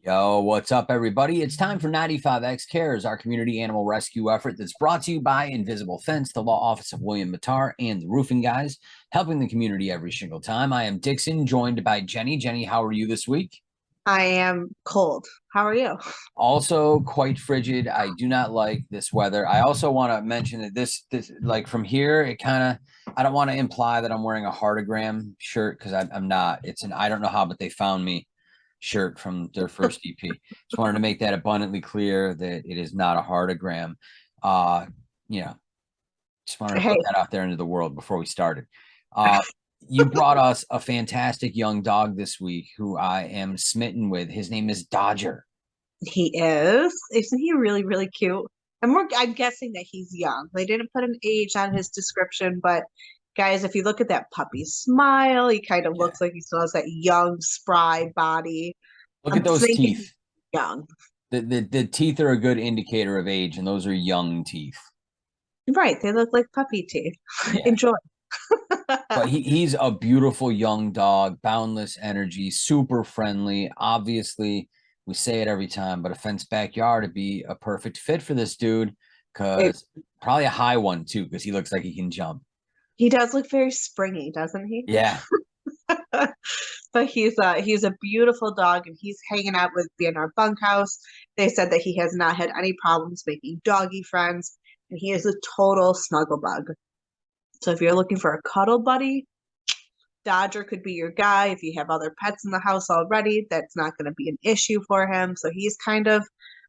Yo, what's up, everybody? It's time for 95X Cares, our community animal rescue effort that's brought to you by Invisible Fence, the law office of William Mattar, and the roofing guys, helping the community every single time. I am Dixon, joined by Jenny. Jenny, how are you this week? I am cold. How are you? Also quite frigid. I do not like this weather. I also want to mention that this like from here, it kind of, I don't want to imply that I'm wearing a heartogram shirt because I'm not. It's an I don't know how, but they found me shirt from their first EP. Just wanted to make that abundantly clear that it is not a heartogram. Uh, you know, just wanted to Hey, put that out there into the world before we started. Uh, you brought us a fantastic young dog this week who I am smitten with. His name is Dodger. he is. Isn't he really, really cute? I'm guessing that he's young. They didn't put an age on his description, but guys, if you look at that puppy smile, he kind of Yeah. looks like he still has that young, spry body. Look at I'm those thinking teeth. he's young. The teeth are a good indicator of age, and those are young teeth. Right, they look like puppy teeth. Yeah. Enjoy. But he's a beautiful young dog, boundless energy, super friendly. Obviously, we say it every time, but a fenced backyard would be a perfect fit for this dude It, because probably a high one too, because he looks like he can jump. he does look very springy, doesn't he? Yeah. But he's a beautiful dog and he's hanging out with B R Bunkhouse. They said that he has not had any problems making doggy friends and he is a total snuggle bug. So if you're looking for a cuddle buddy, Dodger could be your guy. If you have other pets in the house already, that's not going to be an issue for him. So he's kind of,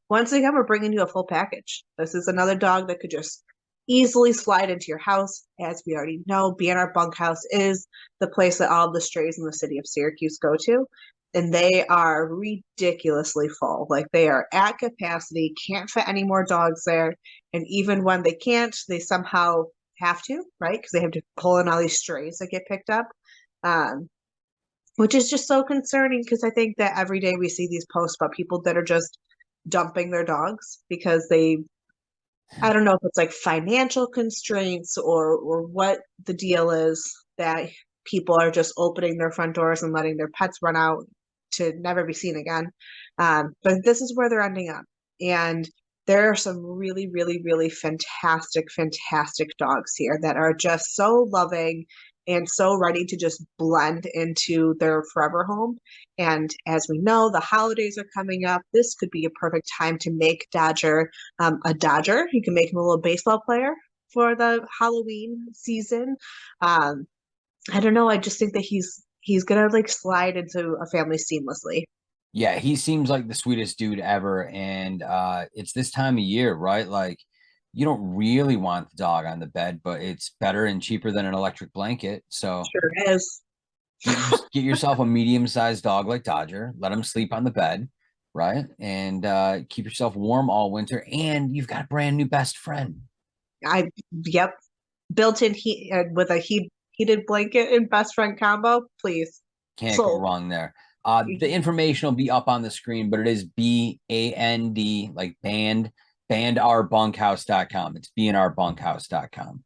once again, we're bringing you a full package. This is another dog that could just easily slide into your house. As we already know, B&R Bunkhouse is the place that all the strays in the city of Syracuse go to. And they are ridiculously full. Like they are at capacity, can't fit any more dogs there. And even when they can't, they somehow have to, right? Because they have to pull in all these strays that get picked up, um, which is just so concerning because I think that every day we see these posts about people that are just dumping their dogs because I don't know if it's like financial constraints or what the deal is that people are just opening their front doors and letting their pets run out to never be seen again. But this is where they're ending up. And there are some really, really, really fantastic, fantastic dogs here that are just so loving and so ready to just blend into their forever home. And as we know, the holidays are coming up. This could be a perfect time to make Dodger a Dodger. You can make him a little baseball player for the Halloween season. Um, I don't know. I just think that he's gonna like slide into a family seamlessly. Yeah, he seems like the sweetest dude ever. And it's this time of year, right? Like you don't really want the dog on the bed, but it's better and cheaper than an electric blanket. So Sure is. get yourself a medium-sized dog like Dodger, let him sleep on the bed, right? And keep yourself warm all winter, and you've got a brand new best friend. I Yep, built-in heat with a heated blanket and best friend combo. Please, Can't go sold. wrong there. The information will be up on the screen, but it is BAND, like bandrbunkhouse.com. It's bnrbunkhouse.com.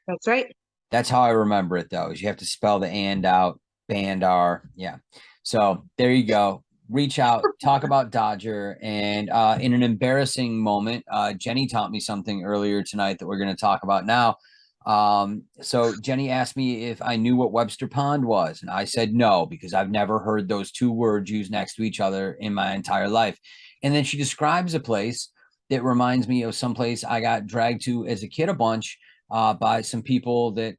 That's right. That's how I remember it though, is you have to spell the and out, bandr. Yeah. So there you go. Reach out, talk about Dodger. And in an embarrassing moment, Jenny taught me something earlier tonight that we're going to talk about now. So Jenny asked me if I knew what Webster Pond was, and I said no, because I've never heard those two words used next to each other in my entire life. And then she describes a place that reminds me of some place I got dragged to as a kid a bunch by some people that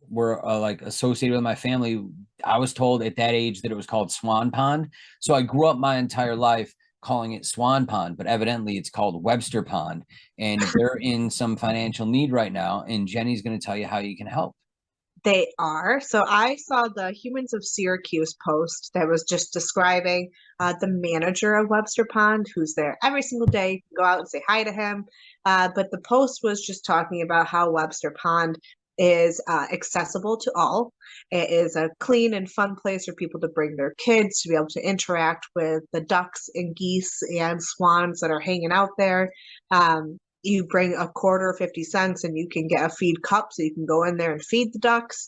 were like associated with my family. I was told at that age that it was called Swan Pond. So I grew up my entire life calling it Swan Pond, but evidently it's called Webster Pond. And they're in some financial need right now. And Jenny's going to tell you how you can help. They are. So I saw the Humans of Syracuse post that was just describing the manager of Webster Pond, who's there every single day. You can go out and say hi to him. But the post was just talking about how Webster Pond is accessible to all. It is a clean and fun place for people to bring their kids to be able to interact with the ducks and geese and swans that are hanging out there. You bring a quarter, 50 cents, and you can get a feed cup so you can go in there and feed the ducks.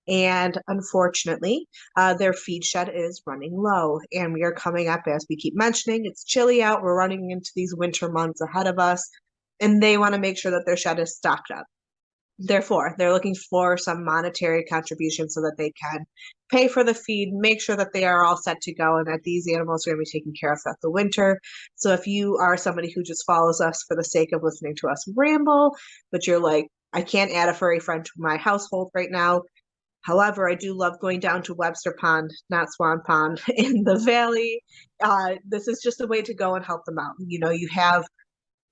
And unfortunately, their feed shed is running low. And we are coming up, as we keep mentioning, it's chilly out. We're running into these winter months ahead of us, and they want to make sure that their shed is stocked up. Therefore, they're looking for some monetary contribution so that they can pay for the feed, make sure that they are all set to go, and that these animals are going to be taken care of throughout the winter. So if you are somebody who just follows us for the sake of listening to us ramble, but you're like, I can't add a furry friend to my household right now. However, I do love going down to Webster Pond, not Swan Pond, in the valley. This is just a way to go and help them out. You have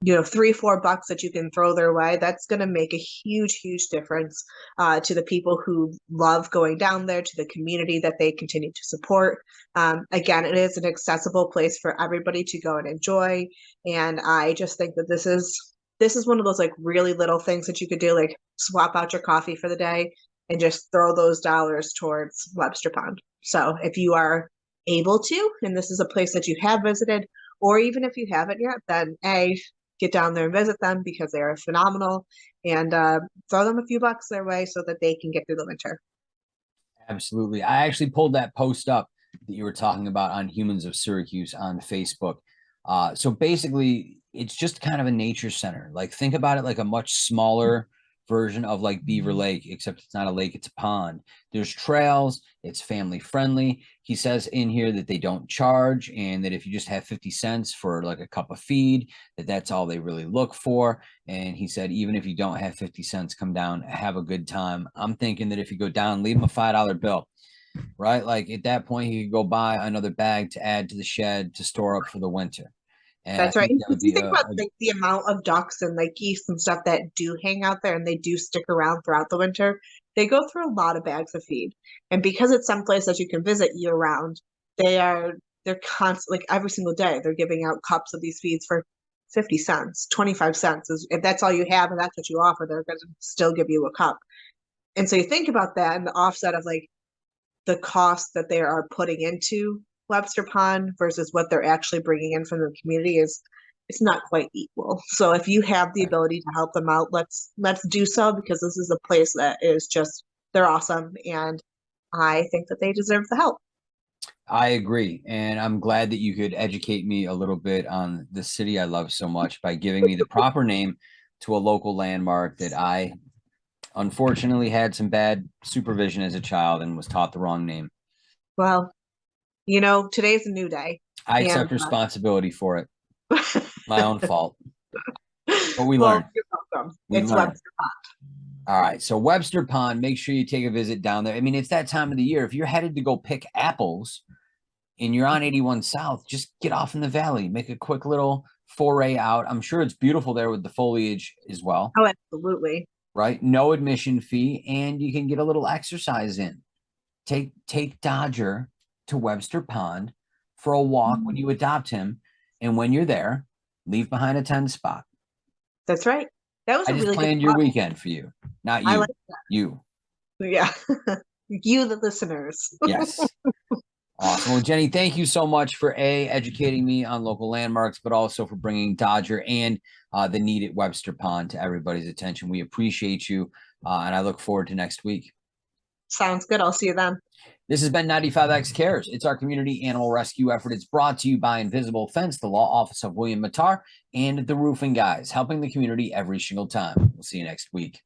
$3-4 that you can throw their way. That's going to make a huge difference to the people who love going down there, to the community that they continue to support. Again, it is an accessible place for everybody to go and enjoy, and I just think that this is one of those like really little things that you could do, like swap out your coffee for the day and just throw those dollars towards Webster Pond. So if you are able to, and this is a place that you have visited, or even if you haven't yet, then get down there and visit them, because they are phenomenal, and throw them a few bucks their way so that they can get through the winter. Absolutely. I actually pulled that post up that you were talking about on Humans of Syracuse on Facebook. So basically, it's just kind of a nature center. Like, think about it like a much smaller version of like Beaver Lake, except it's not a lake, it's a pond. There's trails, it's family friendly. He says in here that they don't charge, and that if you just have 50 cents for like a cup of feed, that's all they really look for. And he said, even if you don't have 50 cents, come down, have a good time. I'm thinking that if you go down, leave him a $5 bill, right? Like at that point, he could go buy another bag to add to the shed to store up for the winter. And That's I right. think And that if would you be think about like the amount of ducks and like geese and stuff that do hang out there and they do stick around throughout the winter, they go through a lot of bags of feed. And because it's someplace that you can visit year round, they're constant, like every single day they're giving out cups of these feeds for 50 cents, 25 cents. If that's all you have and that's what you offer, they're going to still give you a cup. And so you think about that and the offset of like the cost that they are putting into Webster Pond versus what they're actually bringing in from the community is it's not quite equal. So if you have the ability to help them out, let's do so, because this is a place that is just, they're awesome, and I think that they deserve the help. I agree. And I'm glad that you could educate me a little bit on the city I love so much by giving me the proper name to a local landmark that I unfortunately had some bad supervision as a child and was taught the wrong name. Well, today's a new day. I And accept responsibility for it. My own fault. But we well, learned. you're welcome. We It's learned. Webster Pond. All right. So Webster Pond, make sure you take a visit down there. I mean, it's that time of the year. If you're headed to go pick apples and you're on 81 South, just get off in the valley, make a quick little foray out. I'm sure it's beautiful there with the foliage as well. Oh, absolutely. Right? No admission fee, and you can get a little exercise in. Take Dodger to Webster Pond for a walk when you adopt him, and when you're there, leave behind a 10 spot. That's right. That was I a just really planned good your thought. weekend for you, not you. I like that. You. Yeah. You, the listeners. Yes. Awesome. Well, Jenny, thank you so much for educating me on local landmarks, but also for bringing Dodger and the need at Webster Pond to everybody's attention. We appreciate you, and I look forward to next week. Sounds good. I'll see you then. This has been 95X Cares. It's our community animal rescue effort. It's brought to you by Invisible Fence, the law office of William Matar, and the Roofing Guys, helping the community every single time. We'll see you next week.